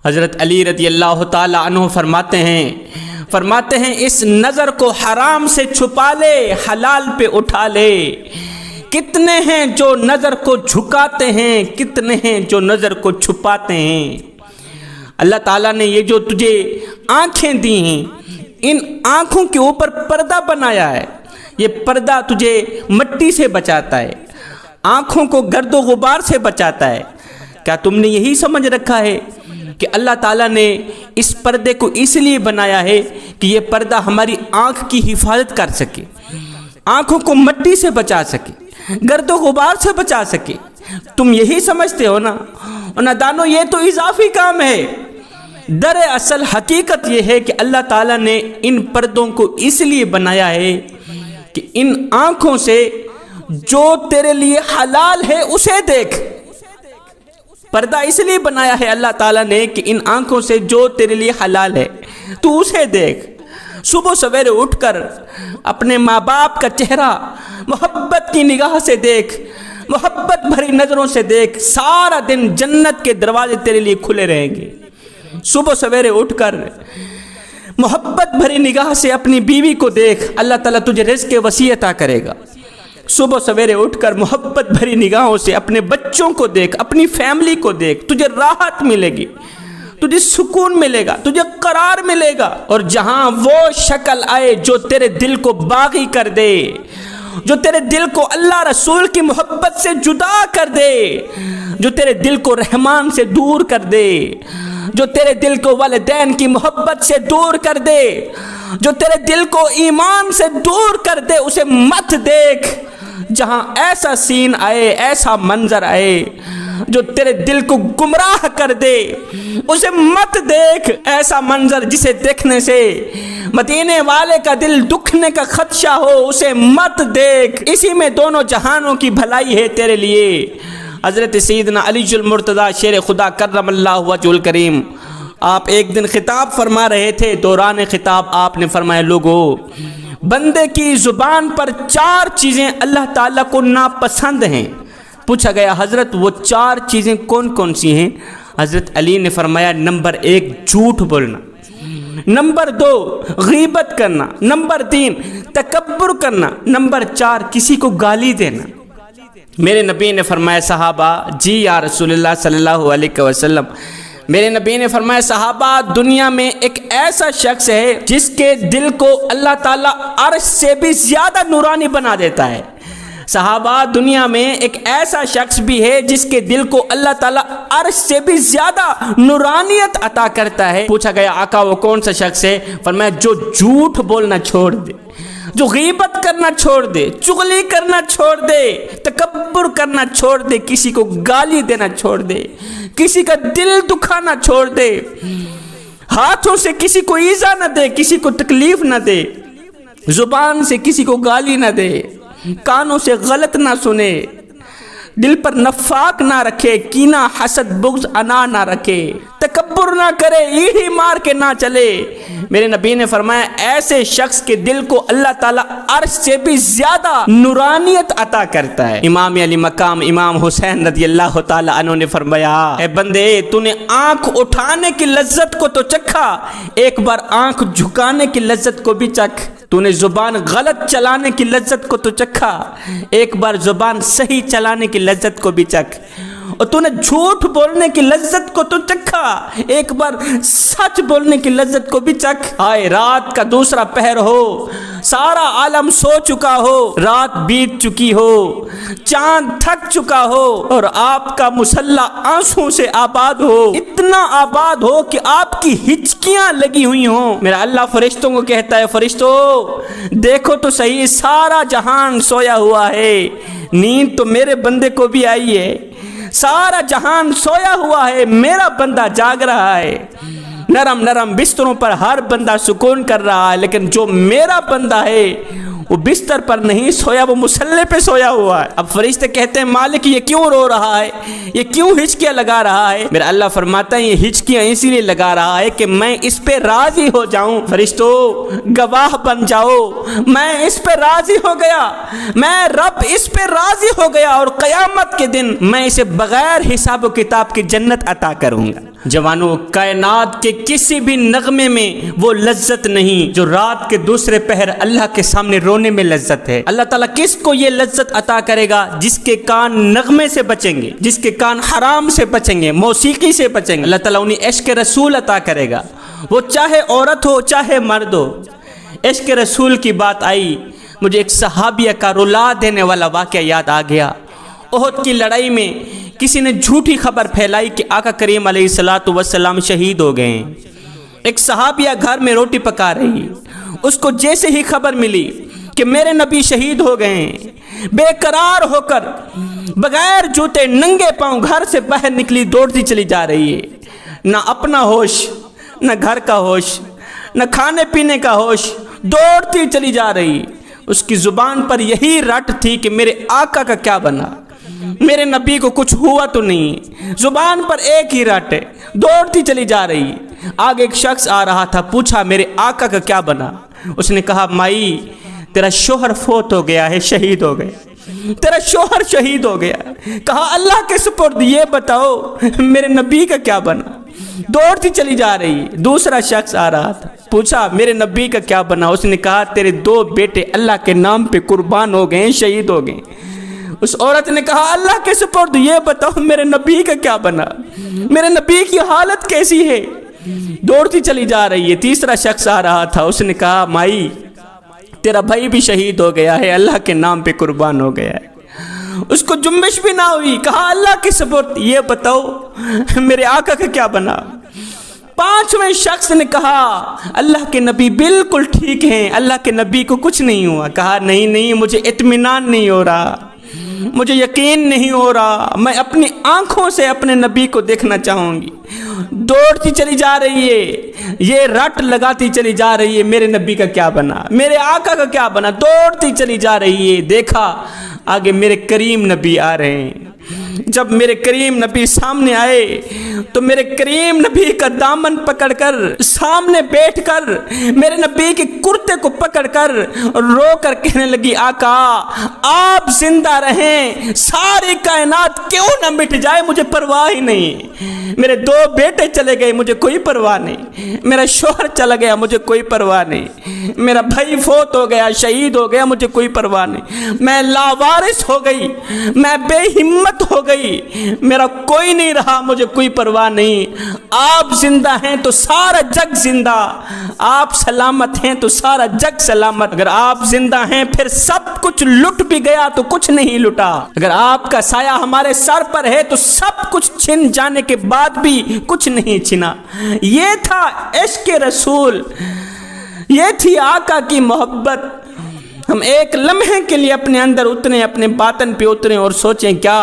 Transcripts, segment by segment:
حضرت علی رضی اللہ تعالی عنہ فرماتے ہیں اس نظر کو حرام سے چھپا لے، حلال پہ اٹھا لے۔ کتنے ہیں جو نظر کو جھکاتے ہیں، کتنے ہیں جو نظر کو چھپاتے ہیں۔ اللہ تعالیٰ نے یہ جو تجھے آنکھیں دی ہیں، ان آنکھوں کے اوپر پردہ بنایا ہے، یہ پردہ تجھے مٹی سے بچاتا ہے، آنکھوں کو گرد و غبار سے بچاتا ہے۔ کیا تم نے یہی سمجھ رکھا ہے کہ اللہ تعالیٰ نے اس پردے کو اس لیے بنایا ہے کہ یہ پردہ ہماری آنکھ کی حفاظت کر سکے، آنکھوں کو مٹی سے بچا سکے، گرد و غبار سے بچا سکے؟ تم یہی سمجھتے ہو نا؟ اور نادانو، یہ تو اضافی کام ہے۔ دراصل حقیقت یہ ہے کہ اللہ تعالیٰ نے ان پردوں کو اس لیے بنایا ہے کہ ان آنکھوں سے جو تیرے لیے حلال ہے اسے دیکھ۔ پردہ اس لیے بنایا ہے اللہ تعالیٰ نے کہ ان آنکھوں سے جو تیرے لیے حلال ہے تو اسے دیکھ۔ صبح سویرے اٹھ کر اپنے ماں باپ کا چہرہ محبت کی نگاہ سے دیکھ، محبت بھری نظروں سے دیکھ، سارا دن جنت کے دروازے تیرے لیے کھلے رہیں گے۔ صبح سویرے اٹھ کر محبت بھری نگاہ سے اپنی بیوی کو دیکھ، اللہ تعالیٰ تجھے رزق وسیع عطا کرے گا۔ صبح سویرے اٹھ کر محبت بھری نگاہوں سے اپنے بچوں کو دیکھ، اپنی فیملی کو دیکھ، تجھے راحت ملے گی، تجھے سکون ملے گا، تجھے قرار ملے گا۔ اور جہاں وہ شکل آئے جو تیرے دل کو باغی کر دے، جو تیرے دل کو اللہ رسول کی محبت سے جدا کر دے، جو تیرے دل کو رحمان سے دور کر دے، جو تیرے دل کو والدین کی محبت سے دور کر دے، جو تیرے دل کو ایمان سے دور کر دے، اسے مت دیکھ۔ جہاں ایسا سین آئے، ایسا منظر آئے جو تیرے دل کو گمراہ کر دے، اسے مت دیکھ۔ ایسا منظر جسے دیکھنے سے مدینے والے کا دل دکھنے کا خدشہ ہو، اسے مت دیکھ۔ اسی میں دونوں جہانوں کی بھلائی ہے تیرے لیے۔ حضرت سیدنا علی المرتضیٰ شیر خدا کرم اللہ وجہ الکریم، آپ ایک دن خطاب فرما رہے تھے، دوران خطاب آپ نے فرمایا، لوگو، بندے کی زبان پر 4 چیزیں اللہ تعالیٰ کو ناپسند ہیں۔ پوچھا گیا حضرت وہ 4 چیزیں کون کون سی ہیں؟ حضرت علی نے فرمایا، نمبر 1 جھوٹ بولنا، نمبر 2 غیبت کرنا، نمبر 3 تکبر کرنا، نمبر 4 کسی کو گالی دینا۔ میرے نبی نے فرمایا، صحابہ، جی یا رسول اللہ صلی اللہ علیہ وسلم، میرے نبی نے فرمایا، صحابہ، دنیا میں ایک ایسا شخص ہے جس کے دل کو اللہ تعالیٰ عرش سے بھی زیادہ نورانی بنا دیتا ہے۔ صحابہ، دنیا میں ایک ایسا شخص بھی ہے جس کے دل کو اللہ تعالیٰ عرش سے بھی زیادہ نورانیت عطا کرتا ہے۔ پوچھا گیا، آقا وہ کون سا شخص ہے؟ فرمایا، جو جھوٹ بولنا چھوڑ دے، جو غیبت کرنا چھوڑ دے، چغلی کرنا چھوڑ دے، تکبر کرنا چھوڑ دے، کسی کو گالی دینا چھوڑ دے، کسی کا دل دکھانا چھوڑ دے، ہاتھوں سے کسی کو ایذا نہ دے، کسی کو تکلیف نہ دے، زبان سے کسی کو گالی نہ دے، کانوں سے غلط نہ سنے، دل پر نفاق نہ رکھے، کینہ حسد بغض انا نہ رکھے، تکبر نہ کرے، ایڑھی مار کے نہ چلے۔ میرے نبی نے فرمایا، ایسے شخص کے دل کو اللہ تعالیٰ عرش سے بھی زیادہ نورانیت عطا کرتا ہے۔ امام علی مقام امام حسین رضی اللہ تعالیٰ عنہ نے فرمایا، اے بندے، تو نے آنکھ اٹھانے کی لذت کو تو چکھا، ایک بار آنکھ جھکانے کی لذت کو بھی چکھ۔ تو نے زبان غلط چلانے کی لذت کو تو چکھا، ایک بار زبان صحیح چلانے کی لذت کو بھی چکھ۔ اور تو نے جھوٹ بولنے کی لذت کو تو چکھا، ایک بار سچ بولنے کی لذت کو بھی چکھ۔ آئے رات کا دوسرا پہر ہو، سارا عالم سو چکا ہو، رات بیت چکی ہو، چاند تھک چکا ہو، اور آپ کا مصلی آنسوں سے آباد ہو، اتنا آباد ہو کہ آپ کی ہچکیاں لگی ہوئی ہوں۔ میرا اللہ فرشتوں کو کہتا ہے، فرشتوں دیکھو تو صحیح، سارا جہان سویا ہوا ہے، نیند تو میرے بندے کو بھی آئی ہے، سارا جہان سویا ہوا ہے، میرا بندہ جاگ رہا ہے، نرم نرم بستروں پر ہر بندہ سکون کر رہا ہے، لیکن جو میرا بندہ ہے وہ بستر پر نہیں سویا، وہ مصلی پہ سویا ہوا ہے۔ اب فرشتے کہتے ہیں، مالک یہ کیوں رو رہا ہے، یہ کیوں ہچکیاں لگا رہا ہے؟ میرا اللہ فرماتا ہے، یہ ہچکیاں اسی لیے لگا رہا ہے کہ میں اس پہ راضی ہو جاؤں۔ فرشتوں گواہ بن جاؤ، میں اس پہ راضی ہو گیا، میں رب اس پہ راضی ہو گیا، اور قیامت کے دن میں اسے بغیر حساب و کتاب کی جنت عطا کروں گا۔ جوانوں، کائنات کے کسی بھی نغمے میں وہ لذت نہیں جو رات کے دوسرے پہر اللہ کے سامنے رونے میں لذت ہے۔ اللہ تعالیٰ کس کو یہ لذت عطا کرے گا؟ جس کے کان نغمے سے بچیں گے، جس کے کان حرام سے بچیں گے، موسیقی سے بچیں گے، اللہ تعالیٰ انہیں عشق رسول عطا کرے گا، وہ چاہے عورت ہو چاہے مرد ہو۔ عشق رسول کی بات آئی، مجھے ایک صحابیہ کا رلا دینے والا واقعہ یاد آ گیا۔ احد کی لڑائی میں کسی نے جھوٹی خبر پھیلائی کہ آقا کریم علیہ الصلوۃ والسلام شہید ہو گئے ہیں۔ ایک صحابیہ گھر میں روٹی پکا رہی، اس کو جیسے ہی خبر ملی کہ میرے نبی شہید ہو گئے ہیں، بے قرار ہو کر بغیر جوتے ننگے پاؤں گھر سے باہر نکلی، دوڑتی چلی جا رہی ہے۔ نہ اپنا ہوش، نہ گھر کا ہوش، نہ کھانے پینے کا ہوش، دوڑتی چلی جا رہی۔ اس کی زبان پر یہی رٹ تھی کہ میرے آقا کا کیا بنا، میرے نبی کو کچھ ہوا تو نہیں، زبان پر ایک ہی رٹ ہے، دوڑتی چلی جا رہی۔ آگے ایک شخص آ رہا تھا، پوچھا میرے آقا کا کیا بنا؟ اس نے کہا مائی تیرا شوہر فوت ہو گیا ہے، شہید ہو گیا، تیرا شوہر شہید ہو گیا۔ کہا اللہ کے سپرد یہ بتاؤ میرے نبی کا کیا بنا؟ دوڑتی چلی جا رہی۔ دوسرا شخص آ رہا تھا، پوچھا میرے نبی کا کیا بنا؟ اس نے کہا تیرے 2 بیٹے اللہ کے نام پہ قربان ہو گئے، شہید ہو گئے۔ اس عورت نے کہا اللہ کے سپرد یہ بتاؤ میرے نبی کا کیا بنا، میرے نبی کی حالت کیسی ہے؟ دوڑتی چلی جا رہی ہے۔ تیسرا شخص آ رہا تھا، اس نے کہا مائی تیرا بھائی بھی شہید ہو گیا ہے، اللہ کے نام پہ قربان ہو گیا ہے۔ اس کو جنبش بھی نہ ہوئی، کہا اللہ کے سپرد یہ بتاؤ میرے آقا کا کیا بنا؟ 5ویں شخص نے کہا اللہ کے نبی بالکل ٹھیک ہیں، اللہ کے نبی کو کچھ نہیں ہوا۔ کہا نہیں مجھے اطمینان نہیں ہو رہا، مجھے یقین نہیں ہو رہا، میں اپنی آنکھوں سے اپنے نبی کو دیکھنا چاہوں گی۔ دوڑتی چلی جا رہی ہے، یہ رٹ لگاتی چلی جا رہی ہے میرے نبی کا کیا بنا، میرے آقا کا کیا بنا؟ دوڑتی چلی جا رہی ہے۔ دیکھا آگے میرے کریم نبی آ رہے ہیں۔ جب میرے کریم نبی سامنے آئے تو میرے کریم نبی کا دامن پکڑ کر سامنے بیٹھ کر میرے نبی کے کرتے کو پکڑ کر رو کر کہنے لگی آقا آپ زندہ رہیں، ساری کائنات کیوں نہ مٹ جائے مجھے پرواہ ہی نہیں، میرے 2 بیٹے چلے گئے مجھے کوئی پرواہ نہیں، میرا شوہر چلا گیا مجھے کوئی پرواہ نہیں، میرا بھائی فوت ہو گیا شہید ہو گیا مجھے کوئی پرواہ نہیں، میں لاوارث ہو گئی، میں بے ہمت ہو گئی، میرا کوئی نہیں رہا مجھے کوئی پرواہ نہیں۔ آپ زندہ ہیں تو سارا جگ زندہ، آپ سلامت ہیں تو سارا جگ سلامت، اگر آپ زندہ ہیں پھر سب کچھ لٹ بھی گیا تو کچھ نہیں لٹا، اگر آپ کا سایہ ہمارے سر پر ہے تو سب کچھ چھن جانے کے بعد بھی کچھ نہیں چھنا۔ یہ تھا عشق رسول، یہ تھی آقا کی محبت۔ ہم ایک لمحے کے لیے اپنے اندر اتریں، اپنے باطن پہ اتریں اور سوچیں کیا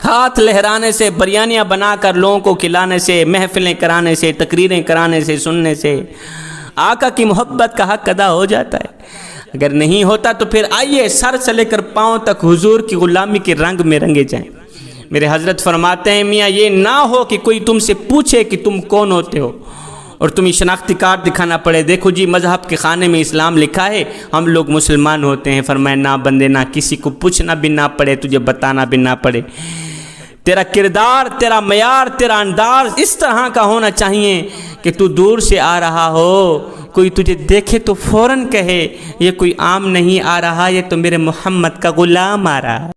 ہاتھ لہرانے سے، بریانیاں بنا کر لوگوں کو کھلانے سے، محفلیں کرانے سے، تقریریں کرانے سے، سننے سے آقا کی محبت کا حق ادا ہو جاتا ہے؟ اگر نہیں ہوتا تو پھر آئیے سر سے لے کر پاؤں تک حضور کی غلامی کے رنگ میں رنگے جائیں۔ میرے حضرت فرماتے ہیں میاں یہ نہ ہو کہ کوئی تم سے پوچھے کہ تم کون ہوتے ہو اور تمہیں شناختی کارڈ دکھانا پڑے، دیکھو جی مذہب کے خانے میں اسلام لکھا ہے، ہم لوگ مسلمان ہوتے ہیں۔ فرمایا نہ بندے، نہ کسی کو پوچھنا بھی نہ پڑے، تجھے بتانا بھی نہ پڑے، تیرا کردار، تیرا معیار، تیرا انداز اس طرح کا ہونا چاہیے کہ تو دور سے آ رہا ہو، کوئی تجھے دیکھے تو فوراً کہے یہ کوئی عام نہیں آ رہا، یہ تو میرے محمد کا غلام آ رہا ہے۔